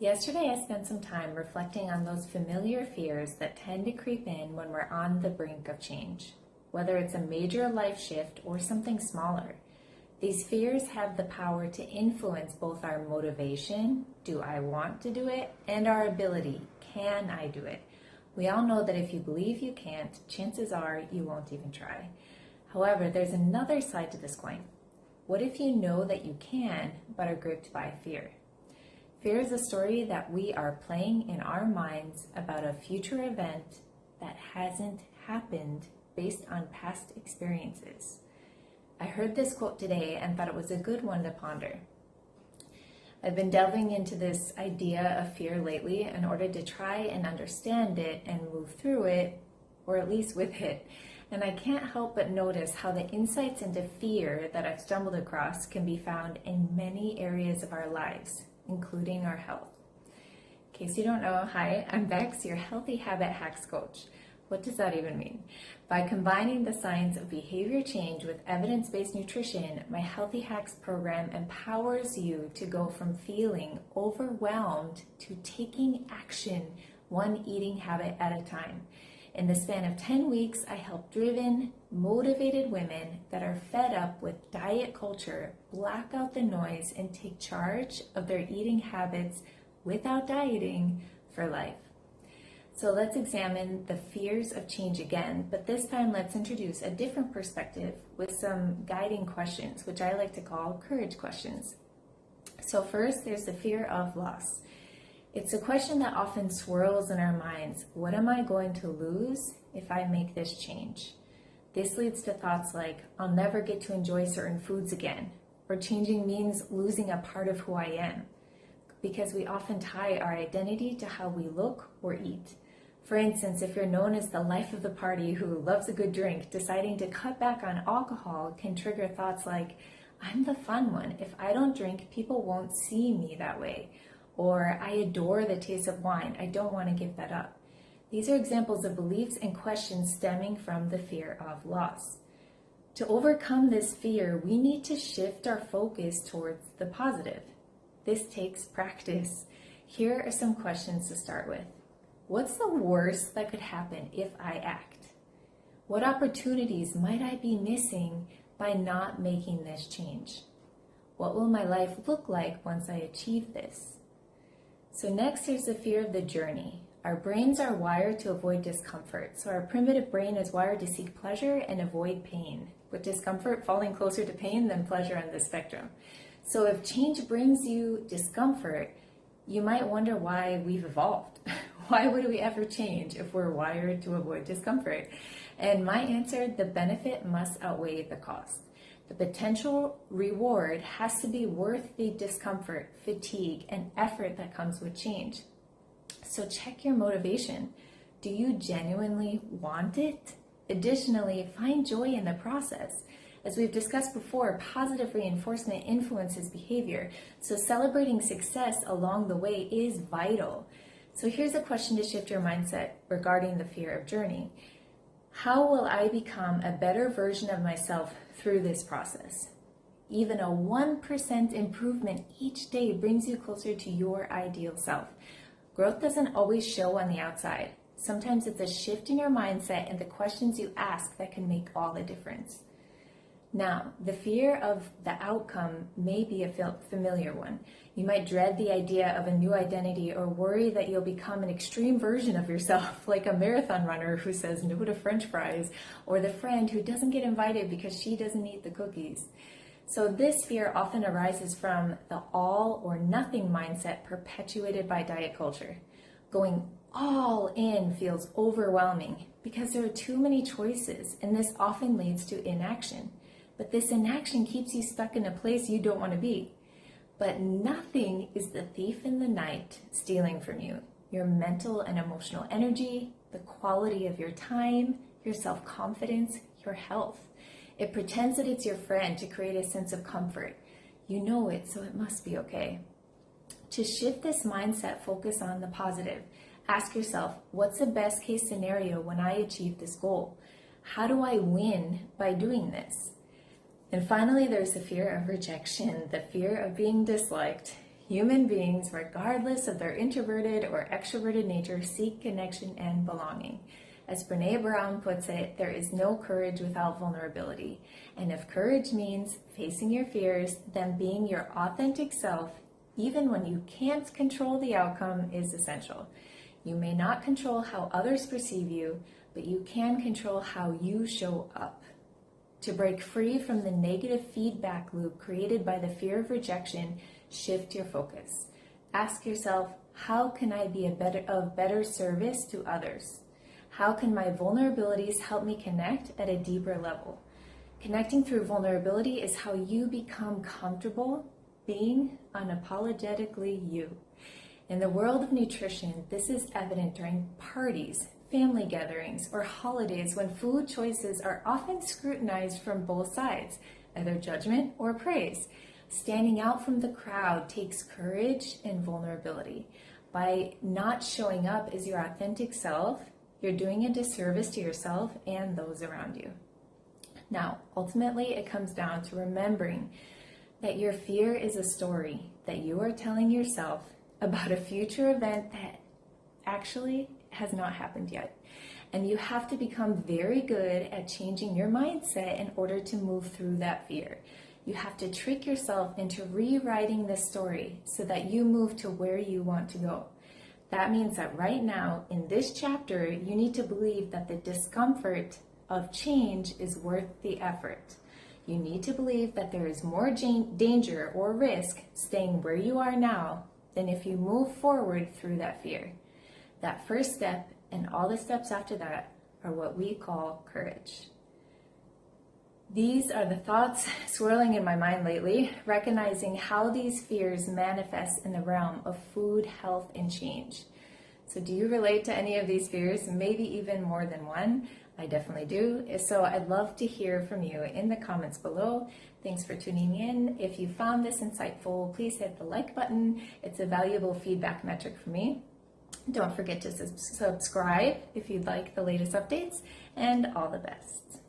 Yesterday, I spent some time reflecting on those familiar fears that tend to creep in when we're on the brink of change, whether it's a major life shift or something smaller. These fears have the power to influence both our motivation, do I want to do it, and our ability, can I do it? We all know that if you believe you can't, chances are you won't even try. However, there's another side to this coin. What if you know that you can, but are gripped by fear? Fear is a story that we are playing in our minds about a future event that hasn't happened based on past experiences. I heard this quote today and thought it was a good one to ponder. I've been delving into this idea of fear lately in order to try and understand it and move through it, or at least with it. And I can't help but notice how the insights into fear that I've stumbled across can be found in many areas of our lives, including our health. In case you don't know, hi, I'm Bex, your Healthy Habit Hacks coach. What does that even mean? By combining the science of behavior change with evidence-based nutrition, my Healthy Hacks program empowers you to go from feeling overwhelmed to taking action, one eating habit at a time. In the span of 10 weeks, I help driven, motivated women that are fed up with diet culture black out the noise and take charge of their eating habits without dieting for life. So let's examine the fears of change again, but this time let's introduce a different perspective with some guiding questions, which I like to call courage questions. So first, there's the fear of loss. It's a question that often swirls in our minds. What am I going to lose if I make this change? This leads to thoughts like, I'll never get to enjoy certain foods again, or changing means losing a part of who I am, because we often tie our identity to how we look or eat. For instance, if you're known as the life of the party who loves a good drink, deciding to cut back on alcohol can trigger thoughts like, I'm the fun one. If I don't drink, people won't see me that way. Or I adore the taste of wine. I don't want to give that up. These are examples of beliefs and questions stemming from the fear of loss. To overcome this fear, we need to shift our focus towards the positive. This takes practice. Here are some questions to start with. What's the worst that could happen if I act? What opportunities might I be missing by not making this change? What will my life look like once I achieve this? So next, there's the fear of the journey. Our brains are wired to avoid discomfort. So our primitive brain is wired to seek pleasure and avoid pain, with discomfort falling closer to pain than pleasure on the spectrum. So if change brings you discomfort, you might wonder why we've evolved. Why would we ever change if we're wired to avoid discomfort? And my answer, the benefit must outweigh the cost. The potential reward has to be worth the discomfort, fatigue, and effort that comes with change. So check your motivation. Do you genuinely want it? Additionally, find joy in the process. As we've discussed before, positive reinforcement influences behavior, so celebrating success along the way is vital. So here's a question to shift your mindset regarding the fear of journey. How will I become a better version of myself through this process? Even a 1% improvement each day brings you closer to your ideal self. Growth doesn't always show on the outside. Sometimes it's a shift in your mindset and the questions you ask that can make all the difference. Now, the fear of the outcome may be a familiar one. You might dread the idea of a new identity or worry that you'll become an extreme version of yourself, like a marathon runner who says no to French fries, or the friend who doesn't get invited because she doesn't eat the cookies. So this fear often arises from the all or nothing mindset perpetuated by diet culture. Going all in feels overwhelming because there are too many choices, and this often leads to inaction. But this inaction keeps you stuck in a place you don't want to be. But nothing is the thief in the night stealing from you. Your mental and emotional energy, the quality of your time, your self-confidence, your health. It pretends that it's your friend to create a sense of comfort. You know it, so it must be okay. To shift this mindset, focus on the positive. Ask yourself, what's the best case scenario when I achieve this goal? How do I win by doing this? And finally, there's the fear of rejection, the fear of being disliked. Human beings, regardless of their introverted or extroverted nature, seek connection and belonging. As Brené Brown puts it, there is no courage without vulnerability. And if courage means facing your fears, then being your authentic self, even when you can't control the outcome, is essential. You may not control how others perceive you, but you can control how you show up. To break free from the negative feedback loop created by the fear of rejection, shift your focus. Ask yourself, how can I be of better service to others? How can my vulnerabilities help me connect at a deeper level? Connecting through vulnerability is how you become comfortable being unapologetically you. In the world of nutrition, this is evident during parties, family gatherings, or holidays when food choices are often scrutinized from both sides, either judgment or praise. Standing out from the crowd takes courage and vulnerability. By not showing up as your authentic self, you're doing a disservice to yourself and those around you. Now, ultimately, it comes down to remembering that your fear is a story that you are telling yourself about a future event that actually has not happened yet. And you have to become very good at changing your mindset in order to move through that fear. You have to trick yourself into rewriting the story so that you move to where you want to go. That means that right now, in this chapter, you need to believe that the discomfort of change is worth the effort. You need to believe that there is more danger or risk staying where you are now than if you move forward through that fear. That first step and all the steps after that are what we call courage. These are the thoughts swirling in my mind lately, recognizing how these fears manifest in the realm of food, health, and change. So do you relate to any of these fears, maybe even more than one? I definitely do. So I'd love to hear from you in the comments below. Thanks for tuning in. If you found this insightful, please hit the like button. It's a valuable feedback metric for me. Don't forget to subscribe if you'd like the latest updates, and all the best.